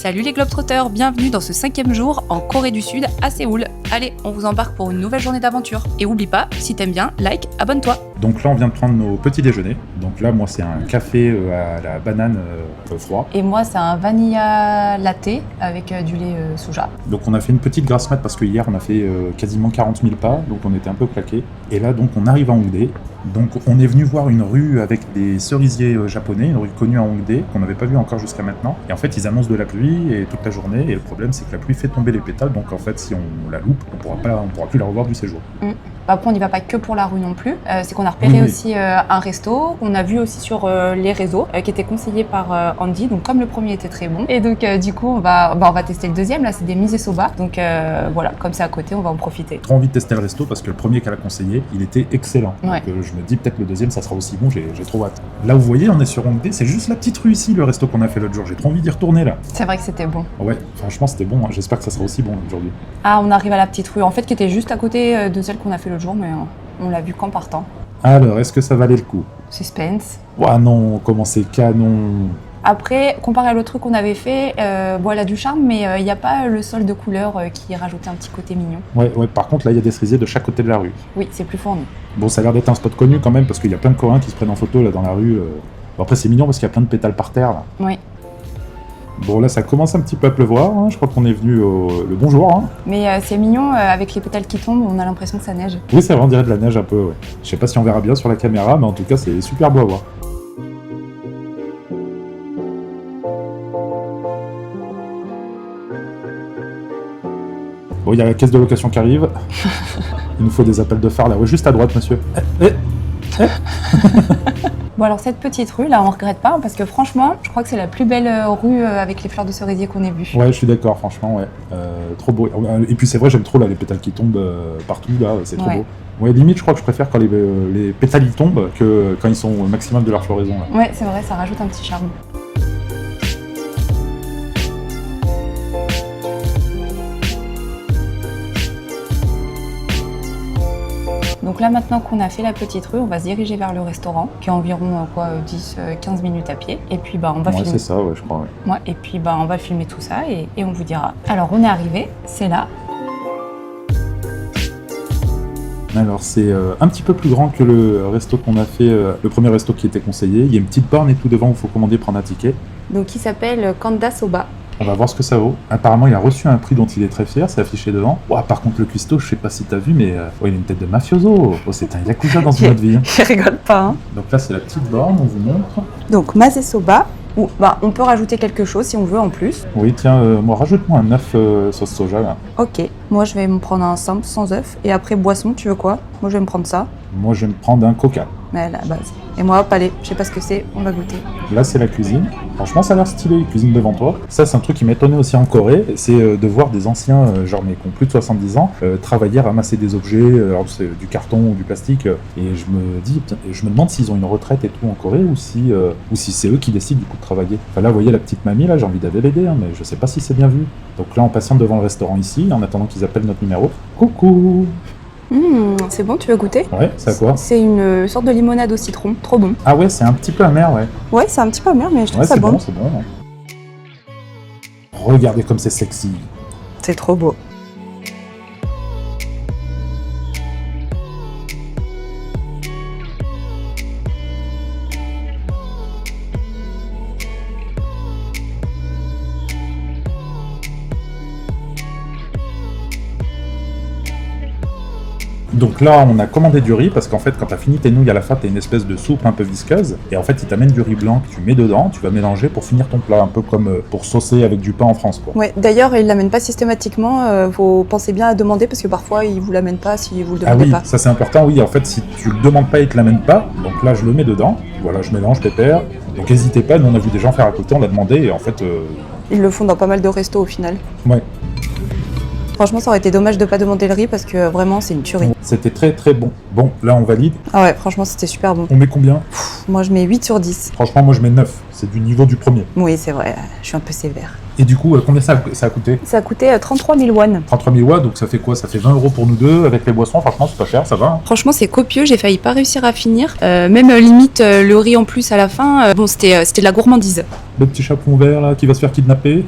Salut les Globetrotters, bienvenue dans ce 5e jour en Corée du Sud à Séoul. Allez, on vous embarque pour une nouvelle journée d'aventure. Et oublie pas, si t'aimes bien, like, abonne-toi. Donc là, on vient de prendre nos petits déjeuners. Donc là, moi, c'est un café à la banane froid. Et moi, c'est un vanilla latte avec du lait soja. Donc on a fait une petite grasse mat parce que hier, on a fait quasiment 40 000 pas. Donc on était un peu claqués. Et là, donc, on arrive à Hongdae. Donc on est venu voir une rue avec des cerisiers japonais, une rue connue à Hongdae, qu'on n'avait pas vue encore jusqu'à maintenant. Et en fait, ils annoncent de la pluie et toute la journée. Et le problème, c'est que la pluie fait tomber les pétales. Donc en fait, si on la loupe, on pourra plus la revoir du séjour. Après, on n'y va pas que pour la rue non plus. C'est qu'on a repéré aussi un resto qu'on a vu aussi sur les réseaux, qui était conseillé par Andy. Donc comme le premier était très bon. Et donc du coup, on va tester le deuxième. Là, c'est des mise soba. Donc voilà, comme c'est à côté, on va en profiter. Trop envie de tester le resto parce que le premier qu'elle a conseillé, il était excellent. Ouais. Donc je me dis peut-être le deuxième, ça sera aussi bon. J'ai trop hâte. Là, vous voyez, on est sur Hongdae. C'est juste la petite rue ici, le resto qu'on a fait l'autre jour. J'ai trop envie d'y retourner là. C'est vrai que c'était bon. Ouais, franchement, c'était bon. J'espère que ça sera aussi bon aujourd'hui. Ah, on arrive à la petite rue, en fait, qui était juste à côté de celle qu'on a fait l'autre jour, mais on l'a vu qu'en partant. Alors, est-ce que ça valait le coup? Suspense. Ouah non, comment c'est canon. Après, comparé à l'autre truc qu'on avait fait, bon, elle a du charme, mais il n'y a pas le sol de couleur qui rajoutait un petit côté mignon. Ouais, par contre, là, il y a des cerisiers de chaque côté de la rue. Oui, c'est plus fourni. Bon, ça a l'air d'être un spot connu quand même, parce qu'il y a plein de Coréens qui se prennent en photo là dans la rue. Bon, après, c'est mignon parce qu'il y a plein de pétales par terre là. Oui. Bon, là, ça commence un petit peu à pleuvoir. Hein. Je crois qu'on est venu le bonjour. Hein. Mais c'est mignon, avec les pétales qui tombent, on a l'impression que ça neige. Oui, c'est vrai, on dirait de la neige un peu, ouais. Je sais pas si on verra bien sur la caméra, mais en tout cas, c'est super beau à voir. Bon, il y a la caisse de location qui arrive. Il nous faut des appels de phare là. Oui, juste à droite, monsieur. Bon, alors cette petite rue, là, on regrette pas, parce que franchement, je crois que c'est la plus belle rue avec les fleurs de cerisier qu'on ait vues. Ouais, je suis d'accord, franchement, ouais. Trop beau. Et puis c'est vrai, j'aime trop là, les pétales qui tombent partout, là, c'est trop beau. Ouais, limite, je crois que je préfère quand les pétales y tombent que quand ils sont au maximum de leur floraison. Là. Ouais, c'est vrai, ça rajoute un petit charme. Donc là, maintenant qu'on a fait la petite rue, on va se diriger vers le restaurant, qui est environ 10-15 minutes à pied. Et puis on va filmer. C'est ça, ouais, je crois. Ouais. Ouais, et puis on va filmer tout ça et on vous dira. Alors on est arrivé, c'est là. Alors c'est un petit peu plus grand que le resto qu'on a fait, le premier resto qui était conseillé. Il y a une petite borne et tout devant où il faut commander, prendre un ticket. Donc il s'appelle Kanda Soba. On va voir ce que ça vaut. Apparemment, il a reçu un prix dont il est très fier, c'est affiché devant. Ouah, par contre, le cuistot, je sais pas si t'as vu, mais il a une tête de mafioso. Oh, c'est un yakuza dans une autre vie. Je rigole pas. Hein. Donc là, c'est la petite borne, on vous montre. Donc Mase Soba, où on peut rajouter quelque chose si on veut en plus. Oui, tiens, moi, rajoute-moi un œuf sauce soja, là. Ok, moi je vais me prendre un simple sans œuf. Et après, boisson, tu veux quoi? Moi je vais me prendre ça. Moi, je vais me prendre un coca. Mais à la base. Et moi, hop, allez, je sais pas ce que c'est, on va goûter. Là, c'est la cuisine. Franchement, ça a l'air stylé, cuisine devant toi. Ça, c'est un truc qui m'étonnait aussi en Corée, c'est de voir des anciens, genre mais qui ont plus de 70 ans, travailler à ramasser des objets, alors c'est du carton ou du plastique. Et je me demande s'ils ont une retraite et tout en Corée ou si c'est eux qui décident du coup de travailler. Enfin là, vous voyez la petite mamie, là, j'ai envie d'aller l'aider, hein, mais je sais pas si c'est bien vu. Donc là, on patiente devant le restaurant ici, en attendant qu'ils appellent notre numéro. Coucou! C'est bon, tu veux goûter? Ouais, c'est à quoi? C'est une sorte de limonade au citron, trop bon. Ah ouais, c'est un petit peu amer, ouais. Ouais, c'est un petit peu amer, mais je trouve ça bon. C'est bon, ouais. Regardez comme c'est sexy. C'est trop beau. Donc là, on a commandé du riz parce qu'en fait, quand t'as fini tes nouilles à la fin, t'as une espèce de soupe un peu visqueuse. Et en fait, ils t'amènent du riz blanc que tu mets dedans, tu vas mélanger pour finir ton plat, un peu comme pour saucer avec du pain en France, quoi. Ouais, d'ailleurs, ils l'amènent pas systématiquement. Faut penser bien à demander parce que parfois, ils vous l'amènent pas si vous le demandez pas. Ah oui, ça c'est important. Oui, en fait, si tu le demandes pas, ils te l'amènent pas. Donc là, je le mets dedans. Voilà, je mélange, pépère. Donc n'hésitez pas. Nous, on a vu des gens faire à côté, on l'a demandé et en fait. Ils le font dans pas mal de restos au final. Ouais. Franchement, ça aurait été dommage de pas demander le riz parce que vraiment, c'est une tuerie. C'était très très bon. Bon, là, on valide. Ah ouais, franchement, c'était super bon. On met combien? Moi, je mets 8 sur 10. Franchement, moi, je mets 9. C'est du niveau du premier. Oui, c'est vrai, je suis un peu sévère. Et du coup, combien ça a coûté? Ça a coûté 33 000 won. 33 000 watts, donc ça fait quoi? Ça fait 20 € pour nous deux, avec les boissons, franchement c'est pas cher, ça va. Hein. Franchement, c'est copieux, j'ai failli pas réussir à finir. Même limite le riz en plus à la fin, bon, c'était de la gourmandise. Le petit chapon vert là qui va se faire kidnapper.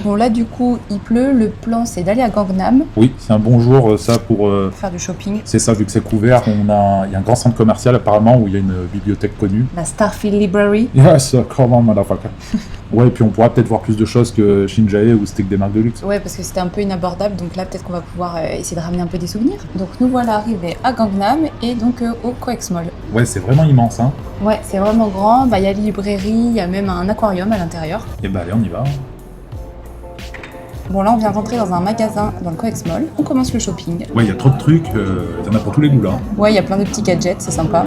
Bon, là, du coup, il pleut. Le plan, c'est d'aller à Gangnam. Oui, c'est un bon jour, ça, pour... Faire du shopping. C'est ça, vu que c'est couvert, il y a un grand centre commercial apparemment où il y a une bibliothèque connue. La Starfield Library. Yes, come on, motherfucker. Ouais, et puis on pourra peut-être voir plus de choses que Shinjae ou Steak des marques de luxe. Ouais, parce que c'était un peu inabordable, donc là, peut-être qu'on va pouvoir essayer de ramener un peu des souvenirs. Donc, nous voilà arrivés à Gangnam et donc au Coex Mall. Ouais, c'est vraiment immense, hein. Ouais, c'est vraiment grand. Bah, il y a les librairies, il y a même un aquarium à l'intérieur. Et bah allez, on y va. Bon, là, on vient rentrer dans un magasin dans le Coex Mall. On commence le shopping. Ouais, il y a trop de trucs, il y en a pour tous les goûts là. Ouais, il y a plein de petits gadgets, c'est sympa.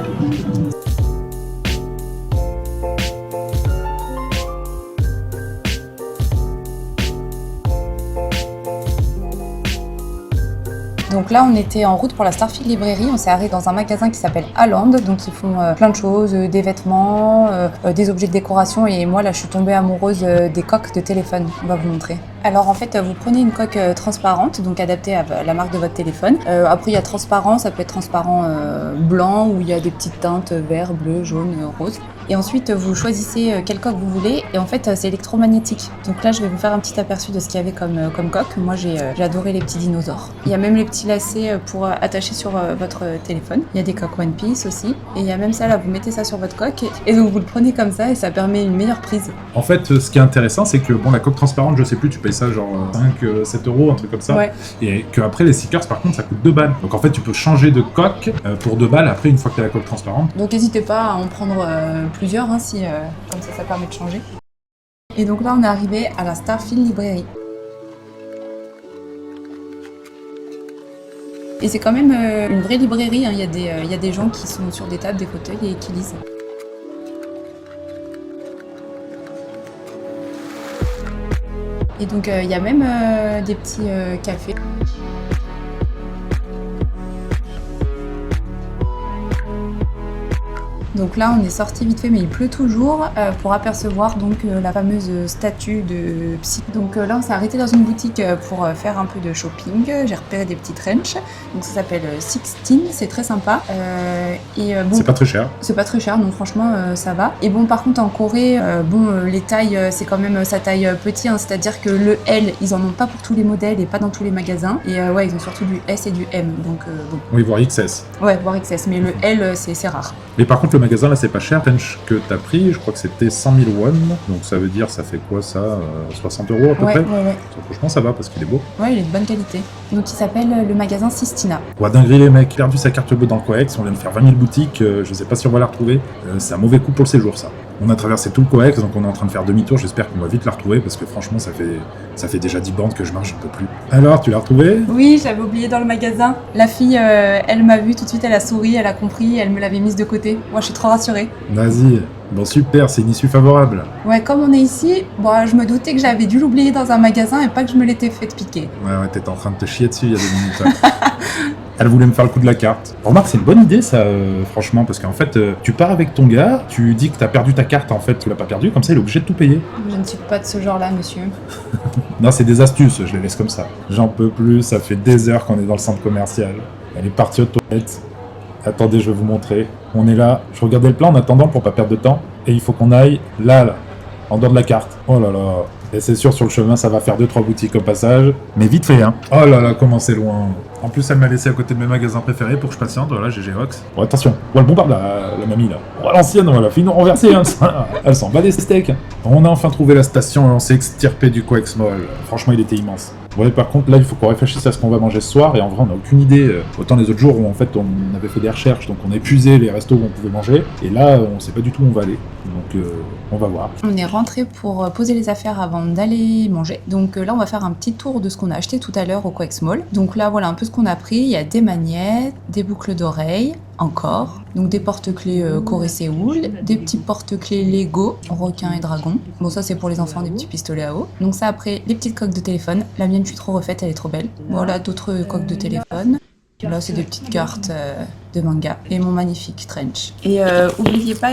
Donc là, on était en route pour la Starfield Library. On s'est arrêté dans un magasin qui s'appelle Aland. Donc ils font plein de choses, des vêtements, des objets de décoration. Et moi, là, je suis tombée amoureuse des coques de téléphone. On va vous montrer. Alors en fait, vous prenez une coque transparente, donc adaptée à la marque de votre téléphone. Après, il y a transparent, ça peut être transparent blanc où il y a des petites teintes vert, bleu, jaune, rose. Et ensuite, vous choisissez quelle coque vous voulez. Et en fait, c'est électromagnétique. Donc là, je vais vous faire un petit aperçu de ce qu'il y avait comme coque. Moi, j'ai adoré les petits dinosaures. Il y a même les petits lacets pour attacher sur votre téléphone. Il y a des coques One Piece aussi. Et il y a même ça là, vous mettez ça sur votre coque. Et donc, vous le prenez comme ça et ça permet une meilleure prise. En fait, ce qui est intéressant, c'est que bon, la coque transparente, je sais plus, tu payes ça genre 5, 7 €, un truc comme ça. Ouais. Et qu'après, les stickers, par contre, ça coûte 2 balles. Donc en fait, tu peux changer de coque pour 2 balles après, une fois que tu as la coque transparente. Donc n'hésitez pas à en prendre plusieurs, hein, si, comme ça permet de changer. Et donc là, on est arrivé à la Starfield Library. Et c'est quand même une vraie librairie, hein. Il y a des gens qui sont sur des tables, des fauteuils et qui lisent. Et donc il y a même des petits cafés. Donc là, on est sorti vite fait, mais il pleut toujours, pour apercevoir donc la fameuse statue de Psy. Donc là, on s'est arrêté dans une boutique pour faire un peu de shopping. J'ai repéré des petits trench. Donc ça s'appelle 16, c'est très sympa. Bon, C'est pas très cher. c'est pas très cher, donc franchement, ça va. Et bon, par contre, en Corée, les tailles, c'est quand même sa taille petit, hein, c'est-à-dire que le L, ils en ont pas pour tous les modèles et pas dans tous les magasins. Et ouais, ils ont surtout du S et du M, donc bon. Oui, voire XS. Ouais, voire XS, mais le L, c'est rare. Mais par contre, le magasin là, c'est pas cher. Tench que t'as pris, je crois que c'était 100 000 won. Donc ça veut dire, ça fait quoi ça 60 € à peu Ouais, près. ouais. Franchement, ça va parce qu'il est beau. Ouais, il est de bonne qualité. Donc il s'appelle le magasin Sistina. Ouais, dinguerie les mecs, perdu sa carte bleue dans le Coex, on vient de faire 20 000 boutiques, je sais pas si on va la retrouver. C'est un mauvais coup pour le séjour ça. On a traversé tout le Coex, donc on est en train de faire demi-tour, j'espère qu'on va vite la retrouver parce que franchement ça fait déjà 10 bandes que je marche, j'en peux plus. Alors, tu l'as retrouvée? Oui, j'avais oublié dans le magasin. La fille, elle m'a vu tout de suite, elle a souri, elle a compris, elle me l'avait mise de côté. Moi, je suis trop rassurée. Vas-y. Bon super, c'est une issue favorable. Ouais, comme on est ici, bon, je me doutais que j'avais dû l'oublier dans un magasin et pas que je me l'étais fait piquer. Ouais, t'étais en train de te chier dessus il y a 2 minutes. Elle voulait me faire le coup de la carte. Remarque, c'est une bonne idée ça, franchement, parce qu'en fait, tu pars avec ton gars, tu dis que t'as perdu ta carte, en fait, tu l'as pas perdue, comme ça il est obligé de tout payer. Je ne suis pas de ce genre-là, monsieur. Non, c'est des astuces, je les laisse comme ça. J'en peux plus, ça fait des heures qu'on est dans le centre commercial. Elle est partie aux toilettes. Attendez, je vais vous montrer. On est là, je regardais le plan en attendant pour pas perdre de temps, et il faut qu'on aille là, en dehors de la carte. Oh là là. Et c'est sûr, sur le chemin, ça va faire 2-3 boutiques au passage, mais vite fait, hein. Oh là là, comment c'est loin. En plus, elle m'a laissé à côté de mes magasins préférés pour que je patiente. Voilà, GG Ox. Oh, attention, oh, elle bombarde la mamie là. Oh, l'ancienne, elle a fait une renversée, hein. Elle s'en bat des steaks. On a enfin trouvé la station et on s'est extirpé du Coex Mall. Franchement, il était immense. Ouais, par contre, là, il faut qu'on réfléchisse à ce qu'on va manger ce soir, et en vrai, on n'a aucune idée. Autant les autres jours où, en fait, on avait fait des recherches, donc on a épuisé les restos où on pouvait manger, et là, on sait pas du tout où on va aller. Donc, on va voir. On est rentré pour poser les affaires avant d'aller manger. Donc là, on va faire un petit tour de ce qu'on a acheté tout à l'heure au Coex Mall. Donc là, voilà un peu ce qu'on a pris. Il y a des magnettes, des boucles d'oreilles, encore. Donc des porte-clés Corée Séoul, des petits porte-clés Lego, requin et dragon. Bon, ça c'est pour les enfants, des petits pistolets à eau. Donc ça, après, les petites coques de téléphone. La mienne, je suis trop refaite, elle est trop belle. Voilà, d'autres coques de téléphone. Là, c'est des petites cartes de manga et mon magnifique trench. Et oubliez pas,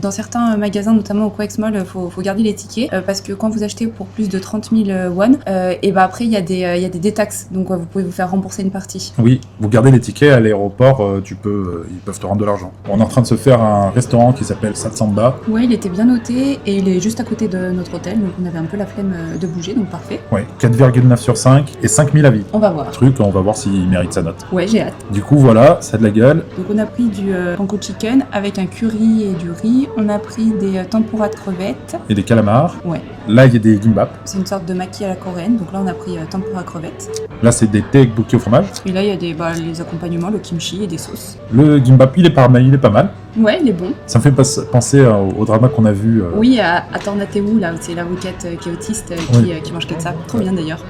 dans certains magasins, notamment au Coex Mall, faut garder les tickets parce que quand vous achetez pour plus de 30 000 won, et bah après il y a des détaxes, donc vous pouvez vous faire rembourser une partie. Oui, vous gardez les tickets à l'aéroport, ils peuvent te rendre de l'argent. On est en train de se faire un restaurant qui s'appelle Satsamba. Ouais, il était bien noté et il est juste à côté de notre hôtel, donc on avait un peu la flemme de bouger, donc parfait. Ouais, 4,9 sur 5 et 5000 avis. On va voir. On va voir s'il mérite sa note. Ouais, j'ai hâte. Du coup, voilà, ça a de la gueule. Donc on a pris du panko chicken avec un curry et du riz. On a pris des tempura de crevettes. Et des calamars. Ouais. Là, il y a des gimbap. C'est une sorte de maki à la coréenne. Donc là, on a pris tempura crevettes. Là, c'est des tteokbokki au fromage. Et là, il y a les accompagnements, le kimchi et des sauces. Le gimbap, il est pas mal. Ouais, il est bon. Ça me fait penser au drama qu'on a vu. Oui, à Tornatewu, là, où c'est l'avocate qui est autiste qui mange que de ça. Trop bien d'ailleurs.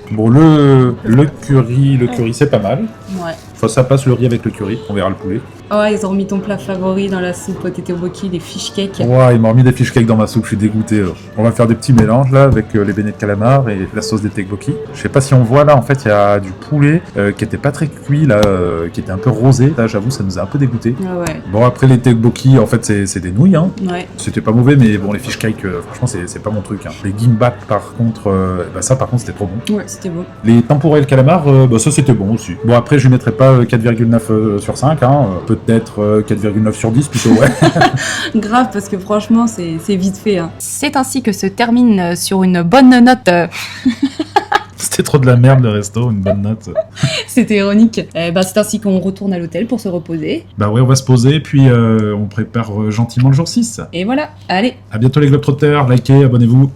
Bon, le curry, c'est pas mal. Ouais. Enfin, ça passe le riz avec le curry, on verra le poulet. Oh, ils ont remis ton plat favori dans la soupe au tteokbokki, les fish cakes. Ouais, ils m'ont remis des fish cakes dans ma soupe, je suis dégoûté. On va faire des petits mélanges là avec les beignets de calamar et la sauce des tteokbokki. Je sais pas si on voit là, en fait, il y a du poulet qui était pas très cuit là, qui était un peu rosé. Là, j'avoue, ça nous a un peu dégoûté. Ah ouais. Bon, après les tteokbokki, en fait, c'est des nouilles. Hein. Ouais. C'était pas mauvais, mais bon, les fish cakes, franchement, c'est pas mon truc. Hein. Les gimbap, par contre, ça, par contre, c'était trop bon. Ouais, c'était bon. Les tempura et le calamar, ça c'était bon aussi. Bon, après, je lui mettrai pas 4,9 sur 5, hein. Peut-être 4,9 sur 10 plutôt, ouais. Grave, parce que franchement, c'est vite fait. Hein. C'est ainsi que se termine sur une bonne note. C'était trop de la merde le resto, une bonne note. C'était ironique. C'est ainsi qu'on retourne à l'hôtel pour se reposer. Bah ouais, on va se poser, puis on prépare gentiment le jour 6. Et voilà, allez. À bientôt les Globetrotters, likez, abonnez-vous.